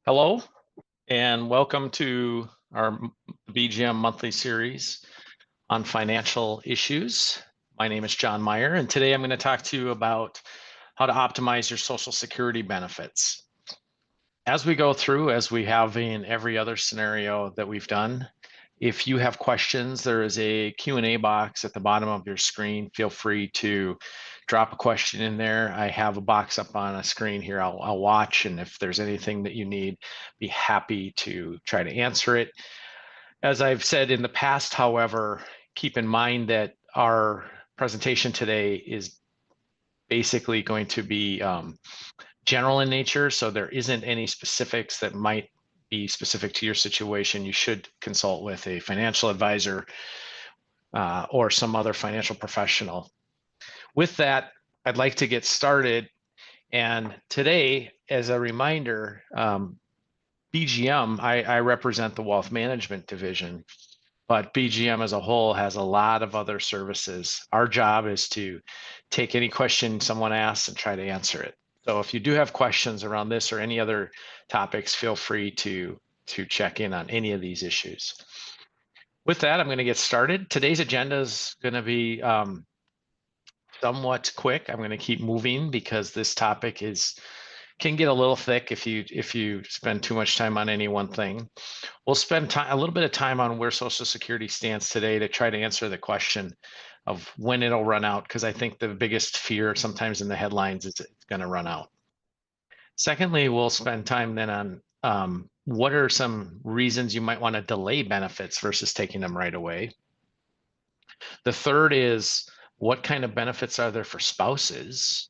Hello, and welcome to our BGM monthly series on financial issues. My name is Jon Meyer, and today I'm going to talk to you about how to optimize your Social Security benefits. As we go through, as we have in every other scenario that we've done, if you have questions, there is a Q&A box at the bottom of your screen. Feel free to drop a question in there. I have a box up on a screen here. I'll watch, and if there's anything that you need, be happy to try to answer it. As I've said in the past, however, keep in mind that our presentation today is basically going to be general in nature, so there isn't any specifics that might be specific to your situation. You should consult with a financial advisor or some other financial professional. With that, I'd like to get started. And today, as a reminder, BGM, I represent the Wealth Management Division, but BGM as a whole has a lot of other services. Our job is to take any question someone asks and try to answer it. So if you do have questions around this or any other topics, feel free to check in on any of these issues. With that, I'm going to get started. Today's agenda is going to be somewhat quick. I'm going to keep moving because this topic can get a little thick if you spend too much time on any one thing. We'll spend a little bit of time on where Social Security stands today to try to answer the question of when it'll run out, because I think the biggest fear sometimes in the headlines is it's going to run out. Secondly, we'll spend time then on what are some reasons you might want to delay benefits versus taking them right away. The third is what kind of benefits are there for spouses?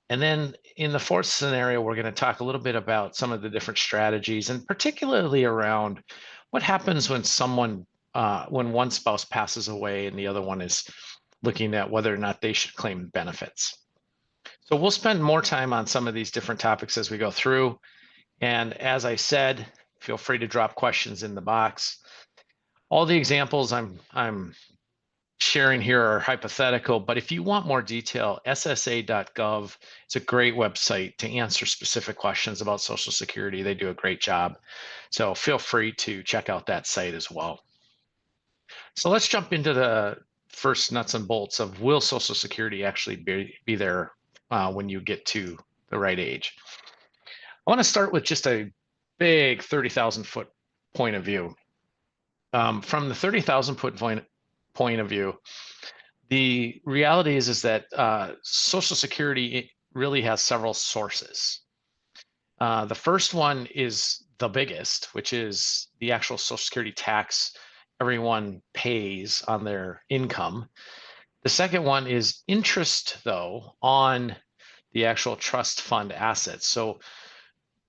And then in the fourth scenario, we're going to talk a little bit about some of the different strategies, and particularly around what happens when when one spouse passes away and the other one is looking at whether or not they should claim benefits. So we'll spend more time on some of these different topics as we go through. And as I said, feel free to drop questions in the box. All the examples I'm sharing here are hypothetical, but if you want more detail, ssa.gov is a great website to answer specific questions about Social Security. They do a great job. So feel free to check out that site as well. So let's jump into the first nuts and bolts of will Social Security actually be there when you get to the right age. I want to start with just a big 30,000 foot point of view. From the 30,000 foot point of view, the reality is that Social Security really has several sources. The first one is the biggest, which is the actual Social Security tax everyone pays on their income. The second one is interest, though, on the actual trust fund assets. So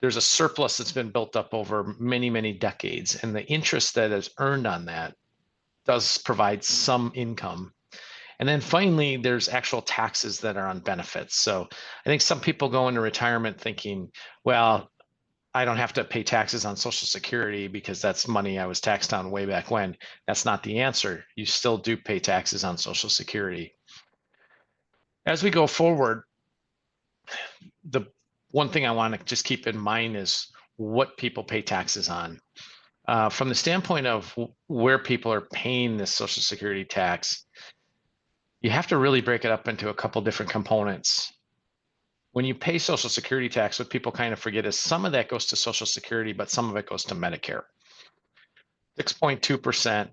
there's a surplus that's been built up over many, many decades, and the interest that is earned on that does provide some income. And then finally, there's actual taxes that are on benefits. So I think some people go into retirement thinking, well, I don't have to pay taxes on Social Security because that's money I was taxed on way back when. That's not the answer. You still do pay taxes on Social Security. As we go forward, the one thing I want to just keep in mind is what people pay taxes on. From the standpoint of where people are paying this Social Security tax, you have to really break it up into a couple different components. When you pay Social Security tax, what people kind of forget is some of that goes to Social Security, but some of it goes to Medicare. 6.2%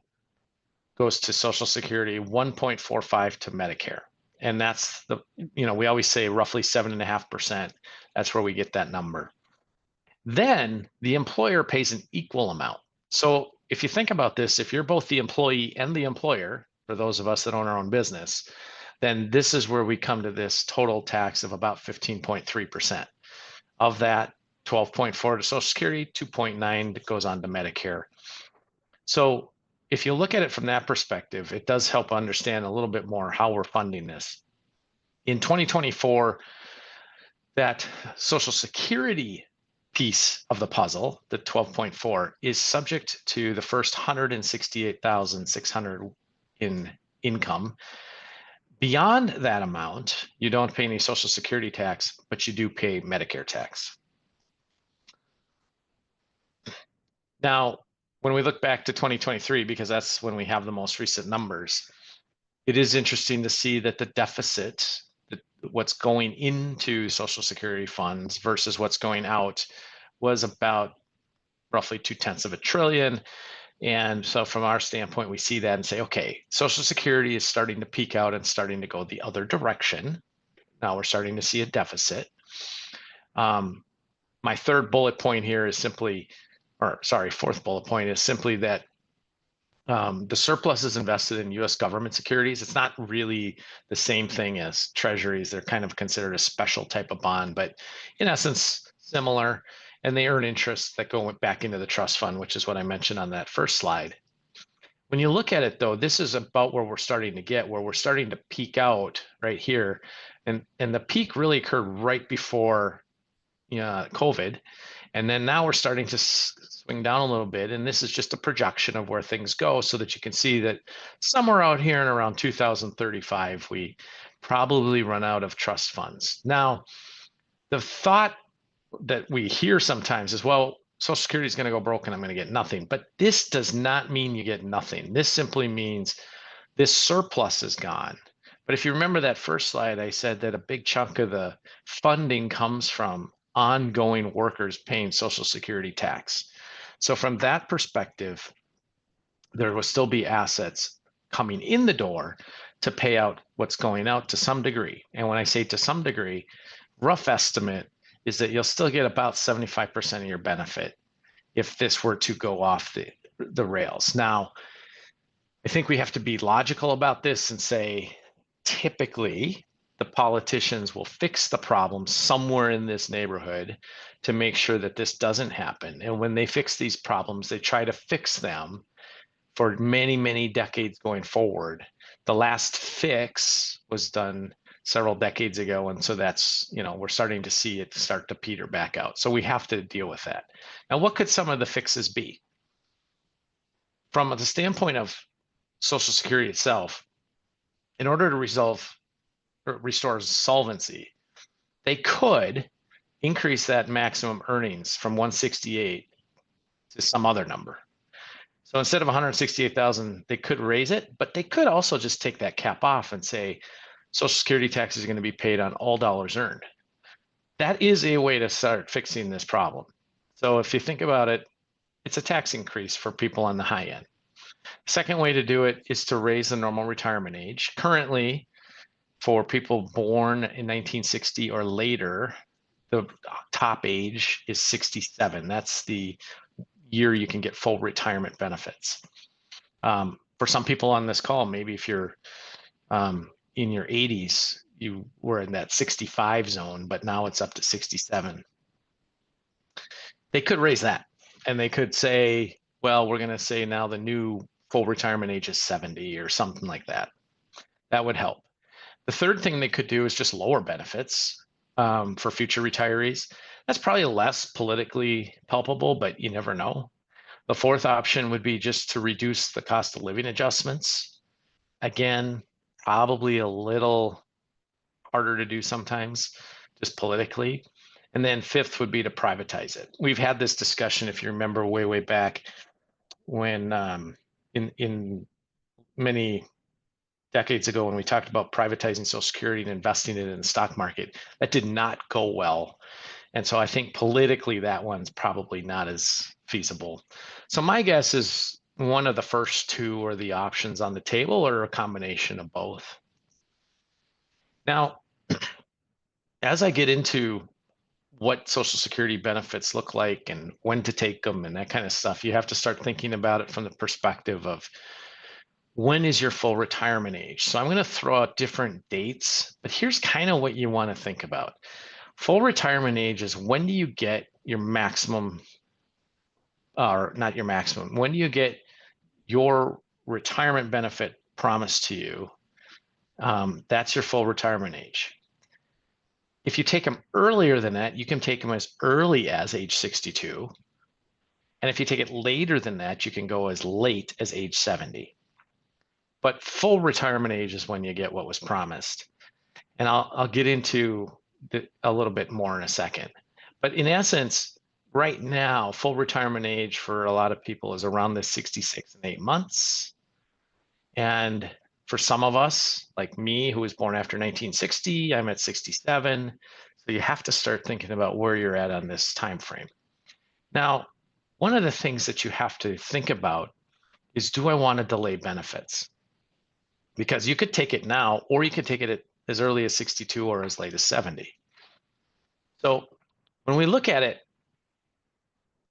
goes to Social Security, 1.45% to Medicare. And that's we always say roughly 7.5%. That's where we get that number. Then the employer pays an equal amount. So if you think about this, if you're both the employee and the employer, for those of us that own our own business, then this is where we come to this total tax of about 15.3%. Of that, 12.4% to Social Security, 2.9% goes on to Medicare. So if you look at it from that perspective, it does help understand a little bit more how we're funding this. In 2024, that Social Security piece of the puzzle, the 12.4, is subject to the first 168,600 in income. Beyond that amount, you don't pay any Social Security tax, but you do pay Medicare tax. Now, when we look back to 2023, because that's when we have the most recent numbers, it is interesting to see that the deficit, what's going into Social Security funds versus what's going out, was about roughly 0.2 trillion. And so from our standpoint, we see that and say, okay, Social Security is starting to peak out and starting to go the other direction. Now we're starting to see a deficit. My third bullet point here is simply, or sorry, fourth bullet point is simply that the surplus is invested in US government securities. It's not really the same thing as treasuries. They're kind of considered a special type of bond, but in essence, similar. And they earn interest that go back into the trust fund, which is what I mentioned on that first slide. When you look at it, though, this is about where we're starting to get, where we're starting to peak out right here. And the peak really occurred right before COVID. And then now we're starting to swing down a little bit. And this is just a projection of where things go so that you can see that somewhere out here in around 2035, we probably run out of trust funds. Now, the thought that we hear sometimes is, well, Social Security is going to go broke and I'm going to get nothing. But this does not mean you get nothing. This simply means this surplus is gone. But if you remember that first slide, I said that a big chunk of the funding comes from ongoing workers paying Social Security tax. So from that perspective, there will still be assets coming in the door to pay out what's going out to some degree. And when I say to some degree, rough estimate is that you'll still get about 75% of your benefit if this were to go off the rails. Now, I think we have to be logical about this and say, typically, the politicians will fix the problem somewhere in this neighborhood to make sure that this doesn't happen. And when they fix these problems, they try to fix them for many, many decades going forward. The last fix was done several decades ago. And so that's, we're starting to see it start to peter back out. So we have to deal with that. Now, what could some of the fixes be? From the standpoint of Social Security itself, in order to restore solvency, they could increase that maximum earnings from 168 to some other number. So instead of 168,000, they could raise it, but they could also just take that cap off and say Social Security tax is going to be paid on all dollars earned. That is a way to start fixing this problem. So if you think about it, it's a tax increase for people on the high end. Second way to do it is to raise the normal retirement age. Currently, for people born in 1960 or later, the top age is 67. That's the year you can get full retirement benefits. For some people on this call, maybe if you're in your 80s, you were in that 65 zone, but now it's up to 67. They could raise that, and they could say, well, we're going to say now the new full retirement age is 70 or something like that. That would help. The third thing they could do is just lower benefits for future retirees. That's probably less politically palpable, but you never know. The fourth option would be just to reduce the cost of living adjustments. Again, probably a little harder to do sometimes, just politically. And then fifth would be to privatize it. We've had this discussion, if you remember, way back when in many decades ago when we talked about privatizing Social Security and investing it in the stock market. That did not go well. And so I think politically that one's probably not as feasible. So my guess is one of the first two are the options on the table or a combination of both. Now, as I get into what Social Security benefits look like and when to take them and that kind of stuff, you have to start thinking about it from the perspective of when is your full retirement age? So I'm going to throw out different dates, but here's kind of what you want to think about. Full retirement age is when do you get your maximum, or not your maximum, when do you get your retirement benefit promised to you? That's your full retirement age. If you take them earlier than that, you can take them as early as age 62. And if you take it later than that, you can go as late as age 70. But full retirement age is when you get what was promised. And I'll get into a little bit more in a second. But in essence, right now, full retirement age for a lot of people is around the 66 and 8 months. And for some of us, like me, who was born after 1960, I'm at 67. So you have to start thinking about where you're at on this time frame. Now, one of the things that you have to think about is, do I want to delay benefits? Because you could take it now, or you could take it at as early as 62 or as late as 70. So when we look at it,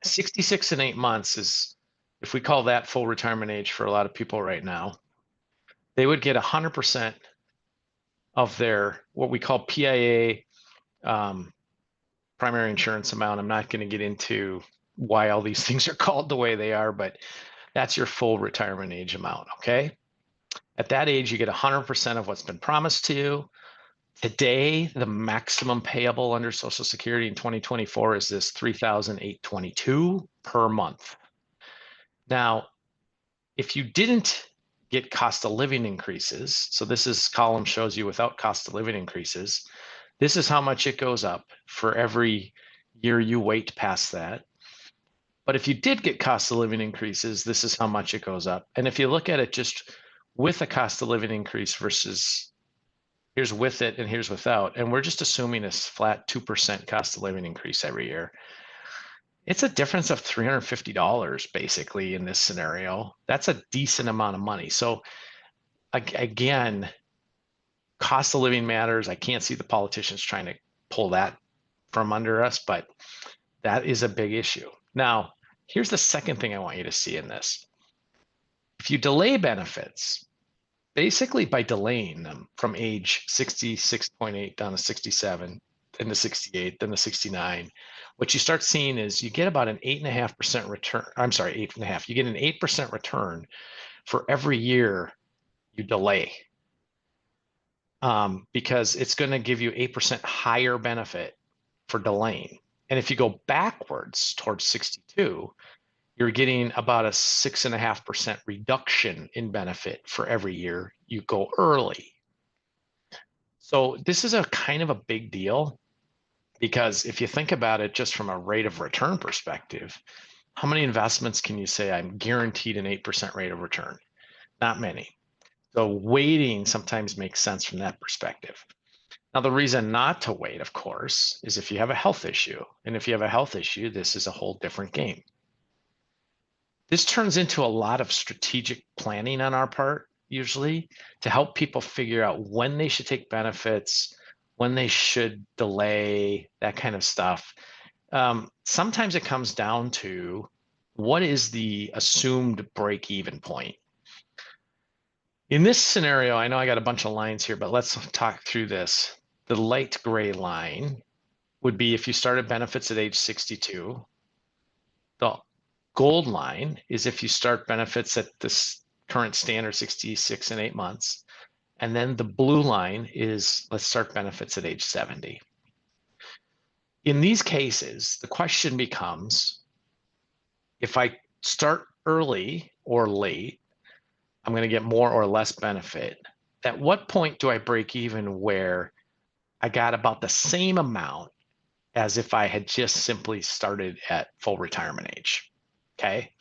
66 and 8 months is, if we call that full retirement age for a lot of people right now, they would get 100% of their what we call PIA, primary insurance amount. I'm not going to get into why all these things are called the way they are, but that's your full retirement age amount. Okay. At that age, you get 100% of what's been promised to you. Today, the maximum payable under Social Security in 2024 is this $3,822 per month. Now, if you didn't get cost of living increases, so this column shows you without cost of living increases, this is how much it goes up for every year you wait past that. But if you did get cost of living increases, this is how much it goes up. And if you look at it just with a cost of living increase versus here's with it and here's without, and we're just assuming a flat 2% cost of living increase every year, it's a difference of $350 basically in this scenario. That's a decent amount of money. So again, cost of living matters. I can't see the politicians trying to pull that from under us, but that is a big issue. Now, here's the second thing I want you to see in this. If you delay benefits, basically by delaying them from age 66.8 down to 67, then to 68, then to 69, what you start seeing is you get about an 8.5% return. I'm sorry, 8.5. You get an 8% return for every year you delay, because it's going to give you 8% higher benefit for delaying. And if you go backwards towards 62, you're getting about a 6.5% reduction in benefit for every year you go early. So this is a kind of a big deal, because if you think about it just from a rate of return perspective, how many investments can you say I'm guaranteed an 8% rate of return? Not many. So waiting sometimes makes sense from that perspective. Now, the reason not to wait, of course, is if you have a health issue. And if you have a health issue, this is a whole different game. This turns into a lot of strategic planning on our part, usually, to help people figure out when they should take benefits, when they should delay, that kind of stuff. Sometimes it comes down to what is the assumed break-even point. In this scenario, I know I got a bunch of lines here, but let's talk through this. The light gray line would be if you started benefits at age 62. The gold line is if you start benefits at this current standard 66 and 8 months. And then the blue line is let's start benefits at age 70. In these cases, the question becomes, if I start early or late, I'm going to get more or less benefit. At what point do I break even where I got about the same amount as if I had just simply started at full retirement age? Okay.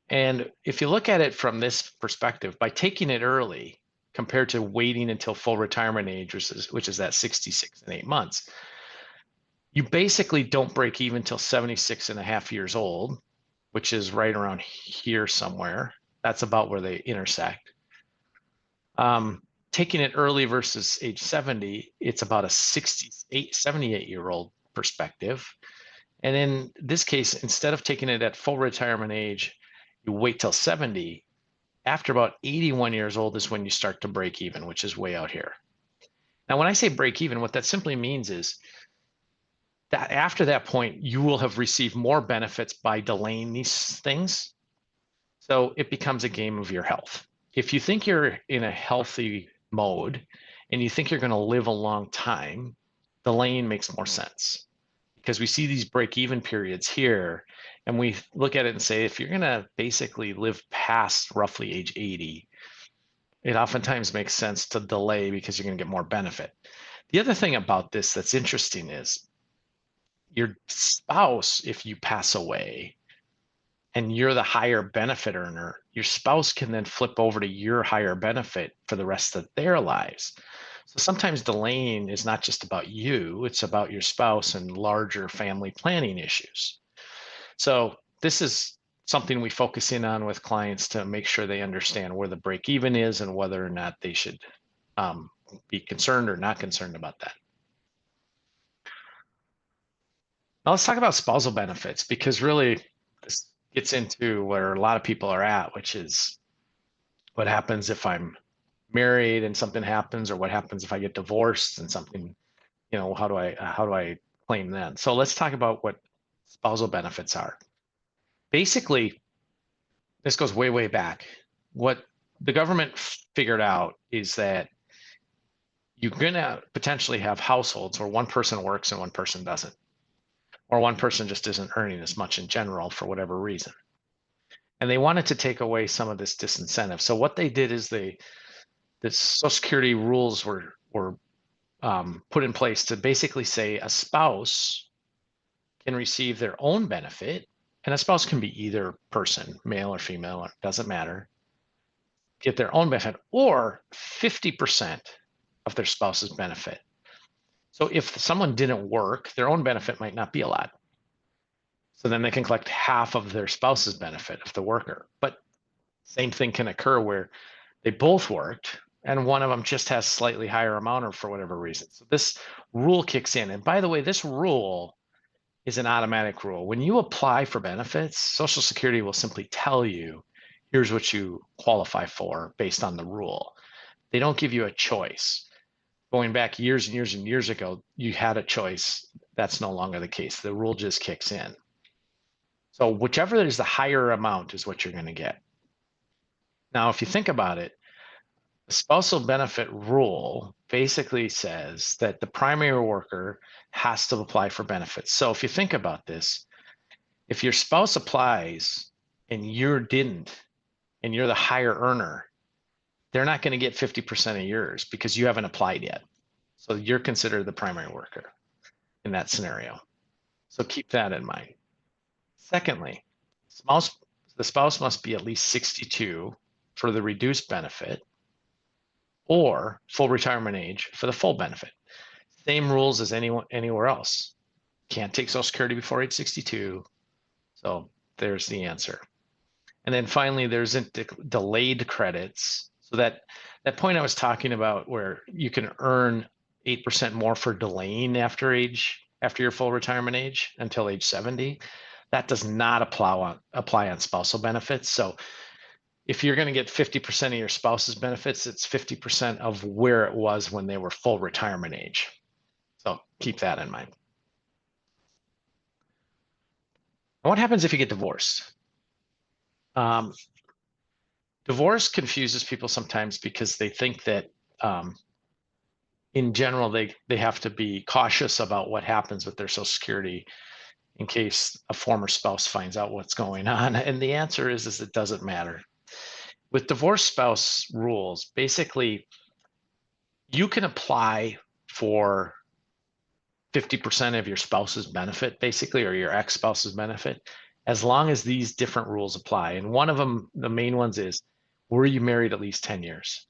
And if you look at it from this perspective, by taking it early compared to waiting until full retirement age, which is that 66 and 8 months, you basically don't break even till 76 and a half years old, which is right around here somewhere. That's about where they intersect. Taking it early versus age 70, it's about a 78-year-old perspective. And in this case, instead of taking it at full retirement age, you wait till 70. After about 81 years old is when you start to break even, which is way out here. Now, when I say break even, what that simply means is that after that point, you will have received more benefits by delaying these things. So it becomes a game of your health. If you think you're in a healthy mode and you think you're going to live a long time, delaying makes more sense, because we see these break-even periods here, and we look at it and say, if you're going to basically live past roughly age 80, it oftentimes makes sense to delay because you're going to get more benefit. The other thing about this that's interesting is Your spouse, if you pass away and you're the higher benefit earner, your spouse can then flip over to your higher benefit for the rest of their lives. So sometimes delaying is not just about you, it's about your spouse and larger family planning issues. So this is something we focus in on with clients to make sure they understand where the break even is and whether or not they should be concerned or not concerned about that. Now let's talk about spousal benefits, because really this gets into where a lot of people are at, which is what happens if I'm married and something happens, or what happens if I get divorced and something, how do I claim then? So let's talk about what spousal benefits are. Basically, this goes way, way back. What the government figured out is that you're going to potentially have households where one person works and one person doesn't, or one person just isn't earning as much in general for whatever reason. And they wanted to take away some of this disincentive. So what they did is the Social Security rules were put in place to basically say a spouse can receive their own benefit, and a spouse can be either person, male or female, or doesn't matter, get their own benefit, or 50% of their spouse's benefit. So if someone didn't work, their own benefit might not be a lot. So then they can collect half of their spouse's benefit of the worker. But same thing can occur where they both worked and one of them just has slightly higher amount or for whatever reason. So this rule kicks in. And by the way, this rule is an automatic rule. When you apply for benefits, Social Security will simply tell you, here's what you qualify for based on the rule. They don't give you a choice. Going back years and years and years ago, you had a choice. That's no longer the case. The rule just kicks in. So whichever is the higher amount is what you're going to get. Now, if you think about it, the spousal benefit rule basically says that the primary worker has to apply for benefits. So if you think about this, if your spouse applies and you didn't, and you're the higher earner, they're not going to get 50% of yours because you haven't applied yet. So you're considered the primary worker in that scenario. So keep that in mind. Secondly, the spouse must be at least 62 for the reduced benefit or full retirement age for the full benefit. Same rules as anywhere else. Can't take Social Security before age 62. So there's the answer. And then finally, there's delayed credits. So that point I was talking about where you can earn 8% more for delaying after your full retirement age until age 70, that does not apply on spousal benefits. So if you're going to get 50% of your spouse's benefits, it's 50% of where it was when they were full retirement age. So keep that in mind. And what happens if you get divorced? Divorce confuses people sometimes because they think that in general, they have to be cautious about what happens with their Social Security in case a former spouse finds out what's going on. And the answer is it doesn't matter. With divorce spouse rules, basically, you can apply for 50% of your spouse's benefit, basically, or your ex-spouse's benefit, as long as these different rules apply. And one of them, the main ones is, were you married at least 10 years?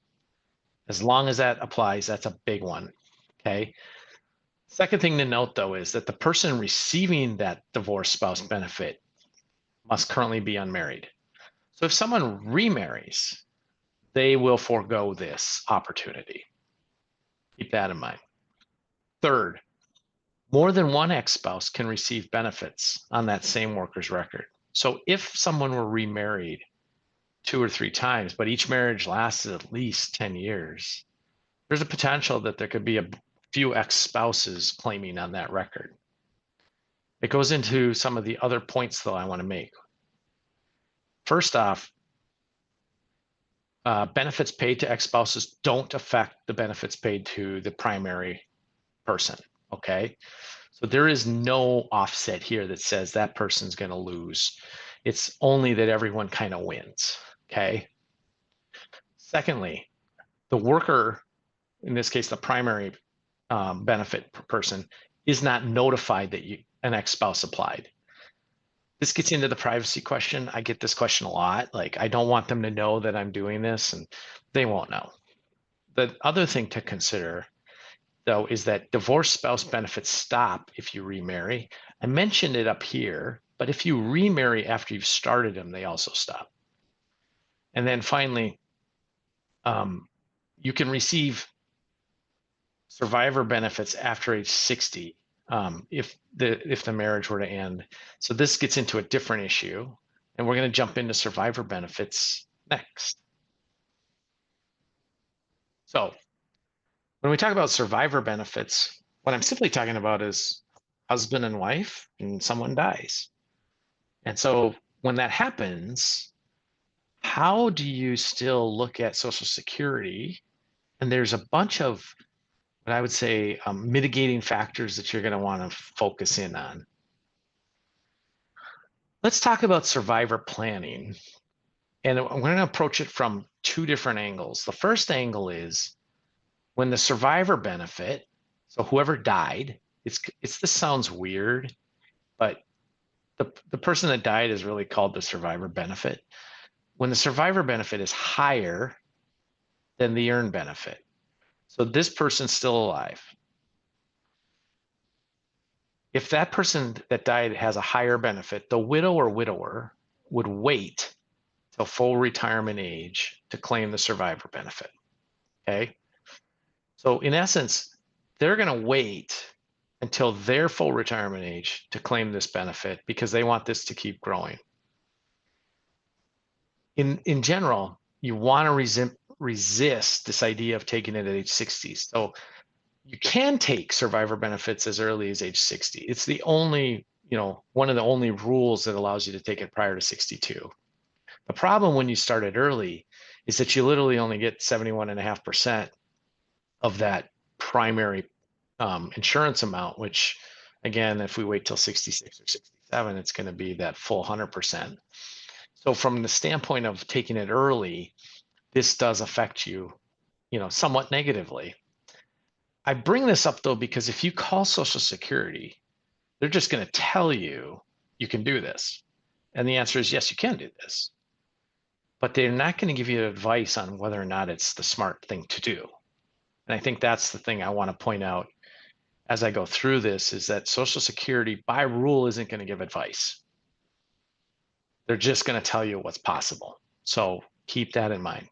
As long as that applies, that's a big one, okay? Second thing to note, though, is that the person receiving that divorce spouse benefit must currently be unmarried. So if someone remarries, they will forego this opportunity. Keep that in mind. Third, more than one ex-spouse can receive benefits on that same worker's record. So if someone were remarried 2 or 3 times, but each marriage lasted at least 10 years, there's a potential that there could be a few ex-spouses claiming on that record. It goes into some of the other points, though, I want to make. First off, benefits paid to ex-spouses don't affect the benefits paid to the primary person, okay? So there is no offset here that says that person's going to lose. It's only that everyone kind of wins, okay? Secondly, the worker, in this case, the primary benefit person, is not notified an ex-spouse applied. This gets into the privacy question. I get this question a lot. Like, I don't want them to know that I'm doing this, and they won't know. The other thing to consider, though, is that divorced spouse benefits stop if you remarry. I mentioned it up here, but if you remarry after you've started them, they also stop. And then finally, you can receive survivor benefits after age 60 if the marriage were to end. So this gets into a different issue, and we're going to jump into survivor benefits next. So when we talk about survivor benefits, what I'm simply talking about is husband and wife, and someone dies. And so when that happens, how do you still look at Social Security? And there's a bunch of what I would say mitigating factors that you're going to want to focus in on. Let's talk about survivor planning. And we're going to approach it from two different angles. The first angle is when the survivor benefit, so whoever died, this sounds weird, but the person that died is really called the survivor benefit. When the survivor benefit is higher than the earned benefit, so this person's still alive. If that person that died has a higher benefit, the widow or widower would wait till full retirement age to claim the survivor benefit. Okay. So in essence, they're going to wait until their full retirement age to claim this benefit because they want this to keep growing. In general, you want to resist this idea of taking it at age 60. So you can take survivor benefits as early as age 60. It's the only, one of the only rules that allows you to take it prior to 62. The problem when you start it early is that you literally only get 71.5% of that primary insurance amount, which again, if we wait till 66 or 67, it's going to be that full 100%. So from the standpoint of taking it early, this does affect you, somewhat negatively. I bring this up though, because if you call Social Security, they're just going to tell you you can do this. And the answer is yes, you can do this. But they're not going to give you advice on whether or not it's the smart thing to do. And I think that's the thing I want to point out as I go through this, is that Social Security by rule isn't going to give advice. They're just going to tell you what's possible. So keep that in mind.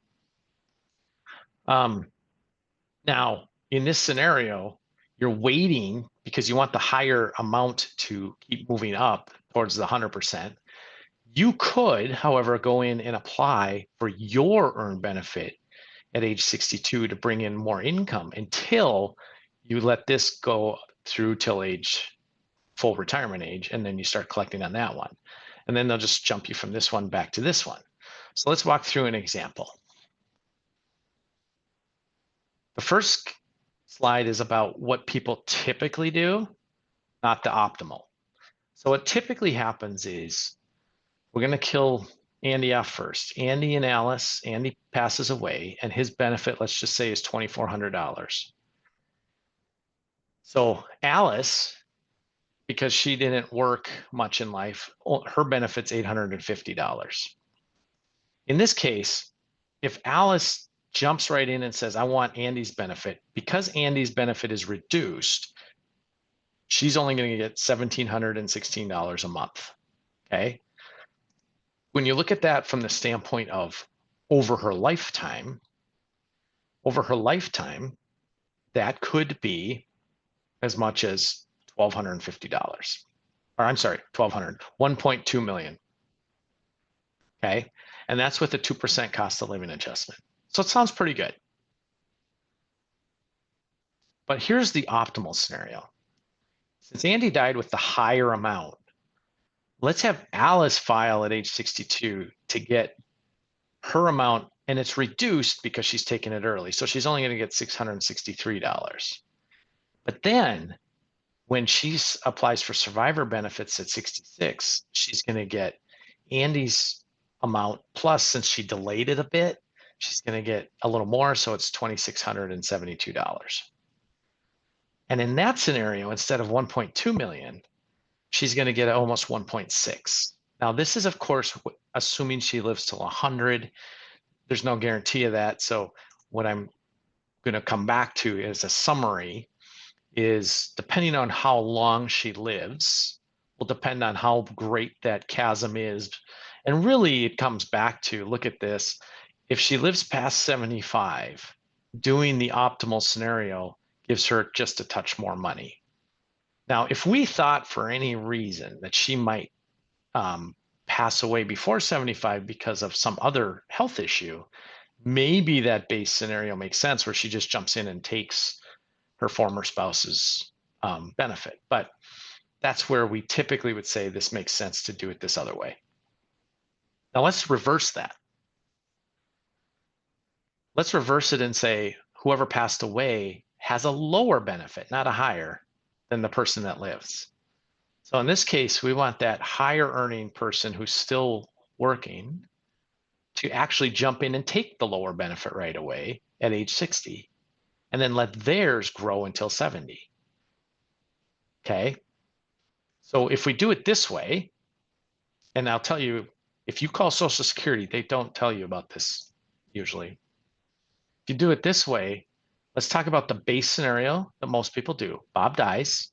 Now, in this scenario, you're waiting because you want the higher amount to keep moving up towards the 100%. You could, however, go in and apply for your earned benefit at age 62 to bring in more income until you let this go through till full retirement age, and then you start collecting on that one. And then they'll just jump you from this one back to this one. So let's walk through an example. The first slide is about what people typically do, not the optimal. So what typically happens is we're going to kill Andy off first. Andy and Alice, Andy passes away, and his benefit, let's just say, is $2,400. So Alice, because she didn't work much in life, her benefit's $850. In this case, if Alice jumps right in and says, I want Andy's benefit, because Andy's benefit is reduced, she's only going to get $1,716 a month. Okay. When you look at that from the standpoint of over her lifetime, that could be as much as $1,250. Or I'm sorry, 1.2 million. Okay. And that's with a 2% cost of living adjustment. So it sounds pretty good. But here's the optimal scenario. Since Andy died with the higher amount, let's have Alice file at age 62 to get her amount, and it's reduced because she's taken it early. So she's only going to get $663. But then when she applies for survivor benefits at 66, she's going to get Andy's amount plus, since she delayed it a bit, she's going to get a little more. So it's $2,672. And in that scenario, instead of 1.2 million, she's going to get almost 1.6. Now, this is, of course, assuming she lives till 100. There's no guarantee of that. So what I'm going to come back to as a summary is, depending on how long she lives, will depend on how great that chasm is. And really, it comes back to, look at this. If she lives past 75, doing the optimal scenario gives her just a touch more money. Now, if we thought for any reason that she might pass away before 75 because of some other health issue, maybe that base scenario makes sense where she just jumps in and takes her former spouse's benefit. But that's where we typically would say this makes sense to do it this other way. Now let's reverse that. Let's reverse it and say whoever passed away has a lower benefit, not a higher, than the person that lives. So in this case, we want that higher earning person who's still working to actually jump in and take the lower benefit right away at age 60, and then let theirs grow until 70. Okay. So if we do it this way, and I'll tell you, if you call Social Security, they don't tell you about this usually. If you do it this way, let's talk about the base scenario that most people do. Bob dies,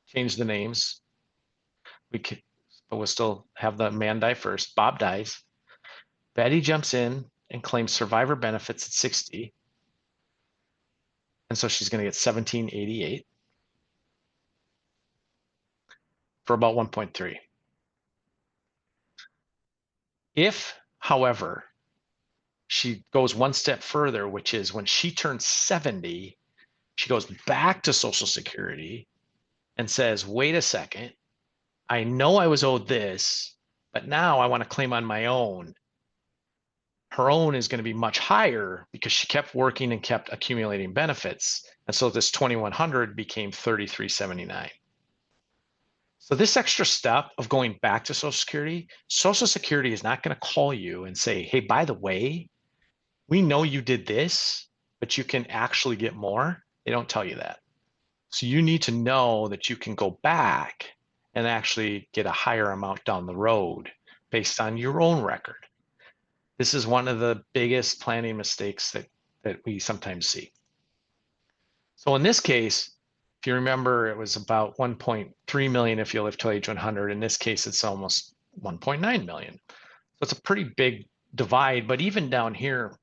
change the names. But we'll still have the man die first. Bob dies. Betty jumps in and claims survivor benefits at 60. And so she's going to get 1788 for about 1.3. If, however, she goes one step further, which is when she turns 70, she goes back to Social Security and says, wait a second, I know I was owed this, but now I want to claim on my own. Her own is going to be much higher because she kept working and kept accumulating benefits. And so this 2100 became 3379. So this extra step of going back to Social Security is not going to call you and say, hey, by the way, we know you did this, but you can actually get more. They don't tell you that. So you need to know that you can go back and actually get a higher amount down the road based on your own record. This is one of the biggest planning mistakes that we sometimes see. So in this case, if you remember, it was about 1.3 million if you live till age 100. In this case, it's almost 1.9 million. So it's a pretty big divide. But even down here,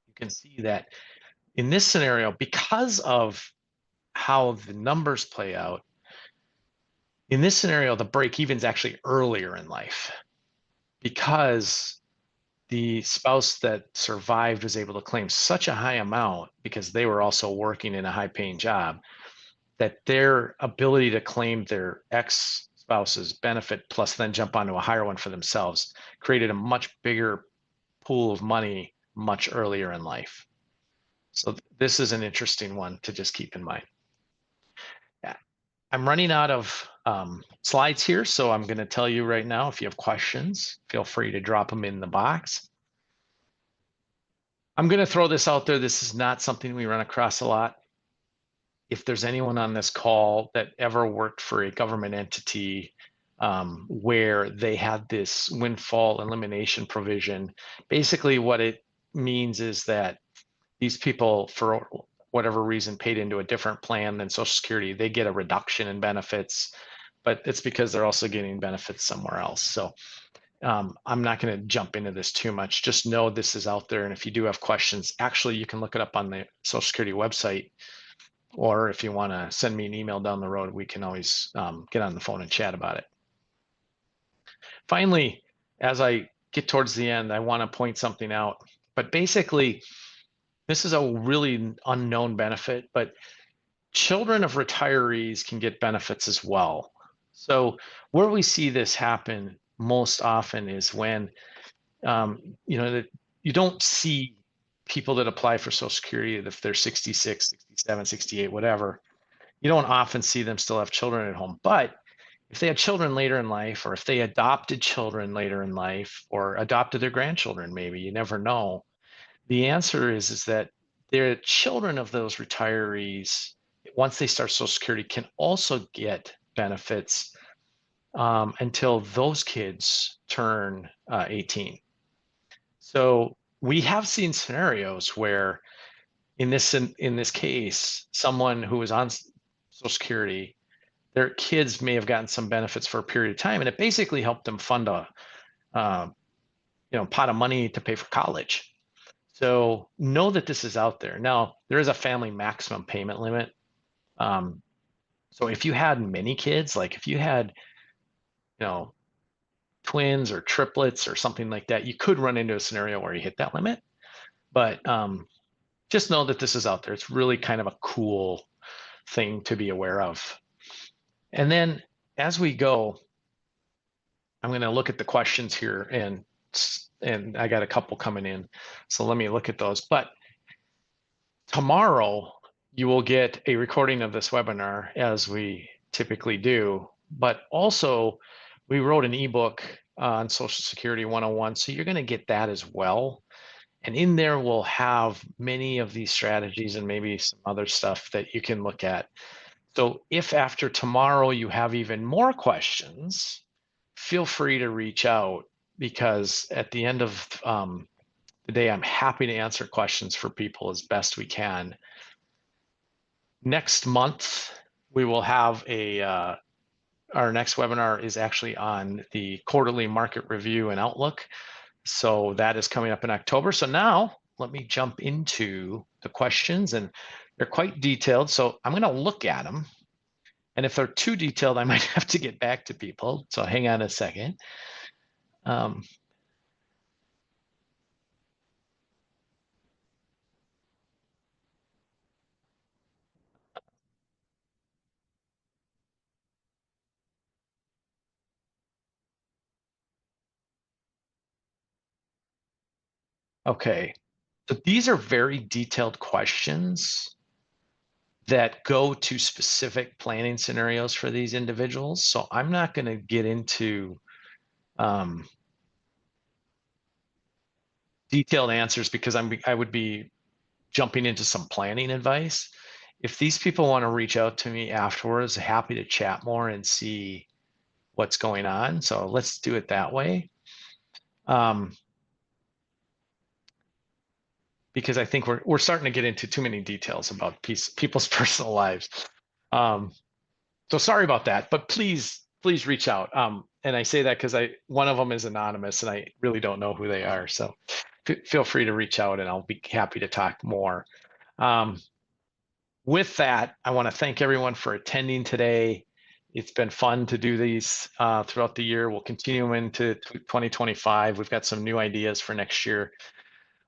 you can see that in this scenario, because of how the numbers play out, in this scenario, the break even is actually earlier in life because the spouse that survived was able to claim such a high amount because they were also working in a high paying job that their ability to claim their ex-spouse's benefit plus then jump onto a higher one for themselves created a much bigger pool of money much earlier in life. So this is an interesting one to just keep in mind. I'm running out of slides here, so I'm going to tell you right now, if you have questions, feel free to drop them in the box. I'm going to throw this out there. This is not something we run across a lot. If there's anyone on this call that ever worked for a government entity where they had this windfall elimination provision, basically what it means is that these people, for whatever reason, paid into a different plan than Social Security, they get a reduction in benefits, but it's because they're also getting benefits somewhere else. So I'm not going to jump into this too much. Just know this is out there. And if you do have questions, actually, you can look it up on the Social Security website. Or if you want to send me an email down the road, we can always get on the phone and chat about it. Finally, as I get towards the end, I want to point something out. But basically, this is a really unknown benefit, but children of retirees can get benefits as well. So where we see this happen most often is when, you don't see people that apply for Social Security if they're 66, 67, 68, whatever. You don't often see them still have children at home. But if they had children later in life, or if they adopted children later in life, or adopted their grandchildren, maybe, you never know. The answer is that their children of those retirees, once they start Social Security, can also get benefits until those kids turn 18. So we have seen scenarios where in this case, someone who was on Social Security, their kids may have gotten some benefits for a period of time, and it basically helped them fund a pot of money to pay for college. So know that this is out there. Now, there is a family maximum payment limit. So if you had many kids, like if you had, twins or triplets or something like that, you could run into a scenario where you hit that limit. But just know that this is out there. It's really kind of a cool thing to be aware of. And then as we go, I'm going to look at the questions here, and I got a couple coming in. So let me look at those. But tomorrow, you will get a recording of this webinar as we typically do. But also, we wrote an ebook on Social Security 101. So you're going to get that as well. And in there, we'll have many of these strategies and maybe some other stuff that you can look at. So if after tomorrow you have even more questions, feel free to reach out, because at the end of the day, I'm happy to answer questions for people as best we can. Next month, we will have our next webinar is actually on the quarterly market review and outlook. So that is coming up in October. So now let me jump into the questions, and they're quite detailed. So I'm going to look at them. And if they're too detailed, I might have to get back to people. So hang on a second. Okay. So these are very detailed questions that go to specific planning scenarios for these individuals. So I'm not going to get into detailed answers, because I would be jumping into some planning advice. If these people want to reach out to me afterwards, happy to chat more and see what's going on. So let's do it that way. Because I think we're starting to get into too many details about people's personal lives. So sorry about that, but please reach out. And I say that because one of them is anonymous and I really don't know who they are. So feel free to reach out and I'll be happy to talk more. With that, I want to thank everyone for attending today. It's been fun to do these throughout the year. We'll continue into 2025. We've got some new ideas for next year.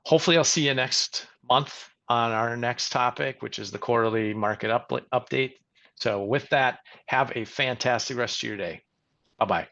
Hopefully I'll see you next month on our next topic, which is the quarterly market update. So with that, have a fantastic rest of your day. Bye-bye.